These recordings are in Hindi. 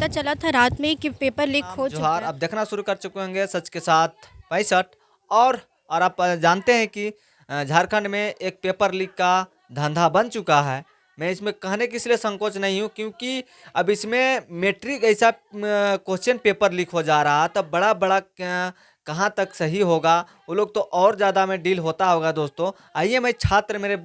पता चला था रात में ही कि पेपर लीक आप हो चुका जोहार, है। आप देखना शुरू कर चुके होंगे सच के साथ 65। और आप जानते हैं कि झारखंड में एक पेपर लीक का धंधा बन चुका है। मैं इसमें कहने की इसलिए संकोच नहीं हूँ क्योंकि अब इसमें मैट्रिक ऐसा क्वेश्चन पेपर लीक हो जा रहा है, तब बड़ा बड़ा कहाँ तक सही होगा, वो लोग तो और ज़्यादा में डील होता होगा। दोस्तों आइए, मैं छात्र मेरे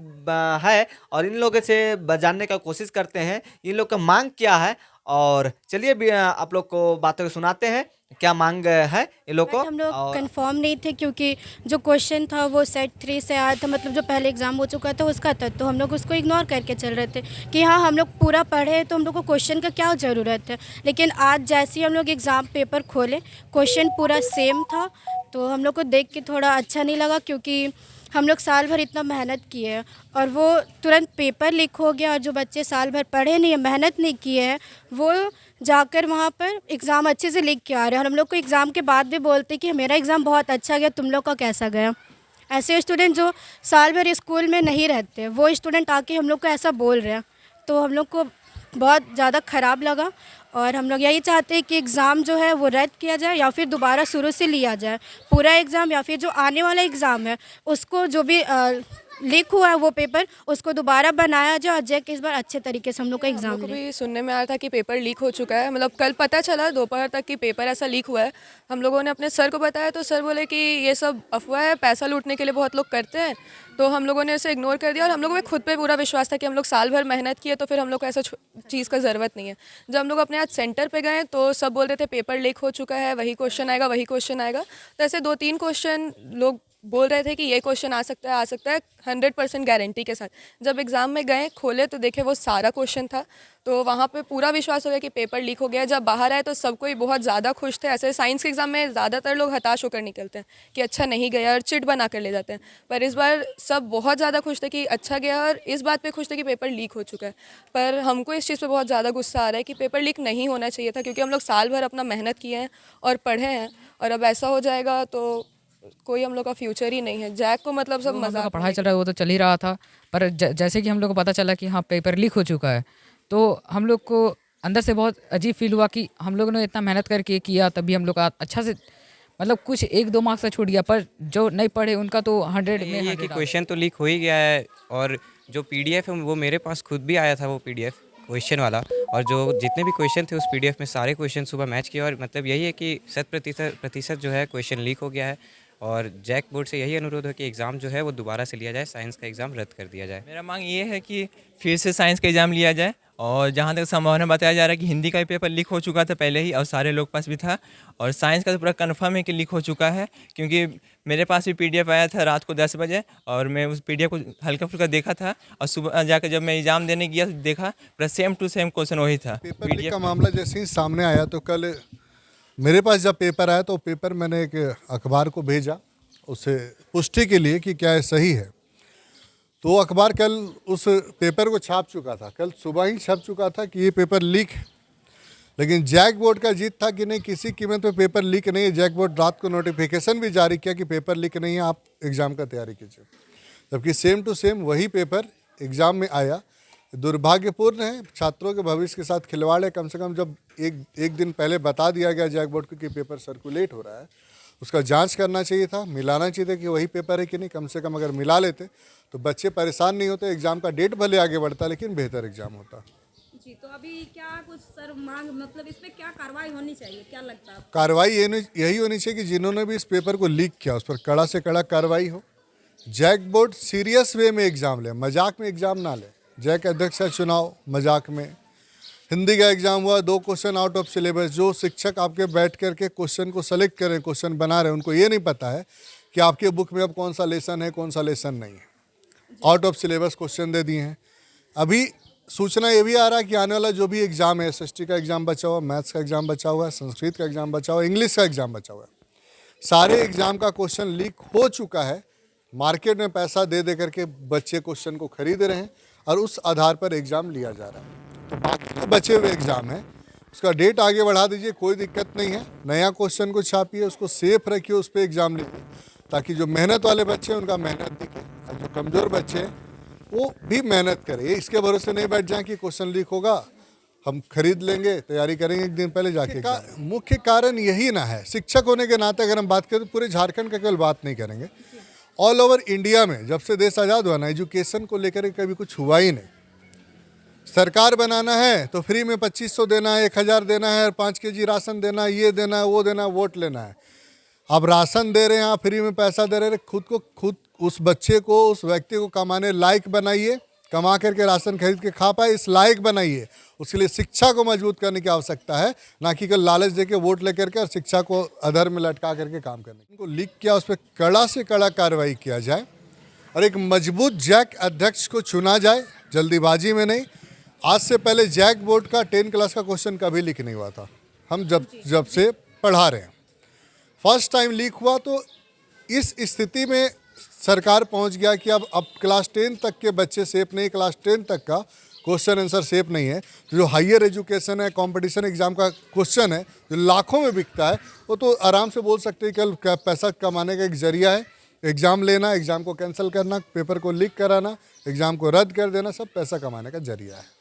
है और इन लोगों से जानने का कोशिश करते हैं इन लोग का मांग क्या है। और चलिए भी आप लोग को बातों को सुनाते हैं क्या मांग है इन लोग को। बट हम लोग और कंफर्म नहीं थे क्योंकि जो क्वेश्चन था वो सेट 3 से आया था, मतलब जो पहले एग्ज़ाम हो चुका था उसका था, तो हम लोग उसको इग्नोर करके चल रहे थे कि हाँ हम लोग पूरा पढ़े तो हम लोग को क्वेश्चन का क्या ज़रूरत है। लेकिन आज जैसे ही हम लोग एग्ज़ाम पेपर खोले, क्वेश्चन पूरा सेम था, तो हम लोग को देख के थोड़ा अच्छा नहीं लगा क्योंकि हम लोग साल भर इतना मेहनत किए हैं और वो तुरंत पेपर लीक हो गया। और जो बच्चे साल भर पढ़े नहीं है, मेहनत नहीं किए हैं, वो जाकर वहाँ पर एग्ज़ाम अच्छे से लिख के आ रहे हैं और हम लोग को एग्ज़ाम के बाद भी बोलते कि मेरा एग्ज़ाम बहुत अच्छा गया, तुम लोग का कैसा गया। ऐसे स्टूडेंट जो साल भर स्कूल में नहीं रहते, वो स्टूडेंट आके हम लोग को ऐसा बोल रहे हैं, तो हम लोग को बहुत ज़्यादा ख़राब लगा। और हम लोग यही चाहते हैं कि एग्ज़ाम जो है वो रद्द किया जाए या फिर दोबारा शुरू से लिया जाए पूरा एग्ज़ाम, या फिर जो आने वाला एग्ज़ाम है उसको जो भी लीक हुआ है वो पेपर उसको दोबारा बनाया जाए और जैक इस बार अच्छे तरीके से हम लोग का हम एग्ज़ाम लोग को ले। भी सुनने में आया था कि पेपर लीक हो चुका है, मतलब कल पता चला दोपहर तक कि पेपर ऐसा लीक हुआ है। हम लोगों ने अपने सर को बताया तो सर बोले कि ये सब अफवाह है, पैसा लूटने के लिए बहुत लोग करते हैं। तो हम लोगों ने इसे इग्नोर कर दिया और हम लोगों में खुद पे पूरा विश्वास था कि हम लोग साल भर मेहनत किए तो फिर हम लोग को ऐसा चीज़ का ज़रूरत नहीं है। जब हम लोग अपने आज सेंटर पे गए तो सब बोल रहे थे पेपर लीक हो चुका है, वही क्वेश्चन आएगा, वही क्वेश्चन आएगा। तो ऐसे 2-3 क्वेश्चन लोग बोल रहे थे कि ये क्वेश्चन आ सकता है 100% गारंटी के साथ। जब एग्ज़ाम में गए खोले तो देखे वो सारा क्वेश्चन था, तो वहाँ पे पूरा विश्वास हो गया कि पेपर लीक हो गया। जब बाहर आए तो सब कोई बहुत ज़्यादा खुश थे। ऐसे साइंस के एग्ज़ाम में ज़्यादातर लोग हताश होकर निकलते हैं कि अच्छा नहीं गया और चिट बना कर ले जाते हैं, पर इस बार सब बहुत ज़्यादा खुश थे कि अच्छा गया और इस बात पे खुश थे कि पेपर लीक हो चुका है। पर हमको इस चीज़ पे बहुत ज़्यादा गुस्सा आ रहा है कि पेपर लीक नहीं होना चाहिए था, क्योंकि हम लोग साल भर अपना मेहनत किए हैं और पढ़े हैं, और अब ऐसा हो जाएगा तो कोई हम लोग का फ्यूचर ही नहीं है। जैक को मतलब सब जो हम लोग का मजाक में पढ़ाई लेके चल रहा है वो तो चल ही रहा था, पर जैसे कि हम लोग को पता चला कि हाँ पेपर लीक हो चुका है, तो हम लोग को अंदर से बहुत अजीब फील हुआ कि हम लोगों ने इतना मेहनत करके किया, तभी हम लोग का अच्छा से मतलब कुछ 1-2 मार्क्स से छूट गया, पर जो नहीं पढ़े उनका तो 100 में यही है कि 100 आ गया। क्वेश्चन तो लीक हो ही गया है। और जो पीडीएफ है वो मेरे पास खुद भी आया था, वो पीडीएफ क्वेश्चन वाला। और जो जितने भी क्वेश्चन थे उस पीडीएफ में सारे क्वेश्चन सुबह मैच किए, और मतलब यही है कि 100% जो है क्वेश्चन लीक हो गया है। और जैक बोर्ड से यही अनुरोध है कि एग्ज़ाम जो है वो दोबारा से लिया जाए, साइंस का एग्ज़ाम रद्द कर दिया जाए। मेरा मांग ये है कि फिर से साइंस का एग्ज़ाम लिया जाए। और जहाँ तक संभावना बताया जा रहा है कि हिंदी का भी पेपर लीक हो चुका था पहले ही और सारे लोग पास भी था, और साइंस का तो पूरा कन्फर्म है कि लीक हो चुका है, क्योंकि मेरे पास भी पीडीएफ आया था रात को 10 बजे और मैं उस पीडीएफ को हल्का फुल्का देखा था, और सुबह जाकर जब मैं एग्ज़ाम देने गया तो देखा पूरा सेम टू सेम क्वेश्चन वही था। पेपर लीक का मामला जैसे ही सामने आया तो कल मेरे पास जब पेपर आया तो पेपर मैंने एक अखबार को भेजा उसे पुष्टि के लिए कि क्या ये सही है। तो वो अखबार कल उस पेपर को छाप चुका था, कल सुबह ही छप चुका था कि ये पेपर लीक है। लेकिन जैक बोर्ड का जीत था कि नहीं, किसी कीमत पे पेपर लीक नहीं है। जैक बोर्ड रात को नोटिफिकेशन भी जारी किया कि पेपर लीक नहीं है, आप एग्ज़ाम का तैयारी कीजिए। जबकि सेम टू सेम वही पेपर एग्ज़ाम में आया। दुर्भाग्यपूर्ण है, छात्रों के भविष्य के साथ खिलवाड़ है। कम से कम जब एक दिन पहले बता दिया गया जैक बोर्ड को कि पेपर सर्कुलेट हो रहा है, उसका जांच करना चाहिए था, मिलाना चाहिए था कि वही पेपर है कि नहीं। कम से कम अगर मिला लेते तो बच्चे परेशान नहीं होते, एग्ज़ाम का डेट भले आगे बढ़ता लेकिन बेहतर एग्ज़ाम होता। जी, तो अभी क्या कुछ सर मांग, मतलब इस पे क्या कार्रवाई होनी चाहिए, क्या लगता है आपको? कार्रवाई यही होनी चाहिए कि जिन्होंने भी इस पेपर को लीक किया उस पर कड़ा से कड़ा कार्रवाई हो। जैक बोर्ड सीरियस वे में एग्ज़ाम ले, मजाक में एग्ज़ाम ना ले। जैक अध्यक्ष का चुनाव मजाक में, हिंदी का एग्ज़ाम हुआ 2 क्वेश्चन आउट ऑफ सिलेबस। जो शिक्षक आपके बैठ करके क्वेश्चन को सेलेक्ट करें, क्वेश्चन बना रहे हैं, उनको ये नहीं पता है कि आपके बुक में अब कौन सा लेसन है, कौन सा लेसन नहीं है। आउट ऑफ सिलेबस क्वेश्चन दे दिए हैं। अभी सूचना ये भी आ रहा है कि आने वाला जो भी एग्ज़ाम है, एसएसटी का एग्ज़ाम बचा हुआ, मैथ्स का एग्ज़ाम बचा हुआ है, संस्कृत का एग्ज़ाम बचा हुआ है, इंग्लिश का एग्ज़ाम बचा हुआ है, सारे एग्ज़ाम का क्वेश्चन लीक हो चुका है। मार्केट में पैसा दे करके बच्चे क्वेश्चन को खरीद रहे हैं और उस आधार पर एग्ज़ाम लिया जा रहा है। तो बाकी जो बचे हुए एग्ज़ाम है उसका डेट आगे बढ़ा दीजिए, कोई दिक्कत नहीं है। नया क्वेश्चन को छापिए, उसको सेफ रखिए, उस पर एग्ज़ाम लीजिए, ताकि जो मेहनत वाले बच्चे हैं उनका मेहनत दिखे और जो कमज़ोर बच्चे हैं वो भी मेहनत करें। इसके भरोसे नहीं बैठ जाएं कि क्वेश्चन लीक होगा हम खरीद लेंगे, तैयारी करेंगे एक दिन पहले जाके। मुख्य कारण यही ना है। शिक्षक होने के नाते अगर हम बात करें तो पूरे झारखंड का केवल बात नहीं करेंगे, ऑल ओवर इंडिया में जब से देश आज़ाद हुआ ना, एजुकेशन को लेकर कभी कुछ हुआ ही नहीं। सरकार बनाना है तो फ्री में 2500 देना है, 1000 देना है, 5 केजी राशन देना है, ये देना है, वो देना है, वोट लेना है। आप राशन दे रहे हैं, आप फ्री में पैसा दे रहे हैं, खुद उस बच्चे को, उस व्यक्ति को कमाने लायक बनाइए, कमा करके राशन खरीद के खा पाए, इस लायक बनाइए। उसके लिए शिक्षा को मजबूत करने की आवश्यकता है, ना कि कल लालच देके वोट लेकर के और शिक्षा को अधर में लटका करके काम करने। उनको लीक किया, उस पर कड़ा से कड़ा कार्रवाई किया जाए और एक मजबूत जैक अध्यक्ष को चुना जाए, जल्दीबाजी में नहीं। आज से पहले जैक बोर्ड का 10 क्लास का क्वेश्चन कभी लीक नहीं हुआ था, हम जब से पढ़ा रहे हैं। फर्स्ट टाइम लीक हुआ तो इस स्थिति में सरकार पहुंच गया कि अब क्लास 10 तक के बच्चे सेफ नहीं, क्लास 10 तक का क्वेश्चन आंसर सेफ नहीं है। तो जो हायर एजुकेशन है, कंपटीशन एग्जाम का क्वेश्चन है जो लाखों में बिकता है, वो तो आराम से बोल सकते हैं कल पैसा कमाने का एक जरिया है। एग्ज़ाम लेना, एग्ज़ाम को कैंसिल करना, पेपर को लीक कराना, एग्ज़ाम को रद्द कर देना, सब पैसा कमाने का जरिया है।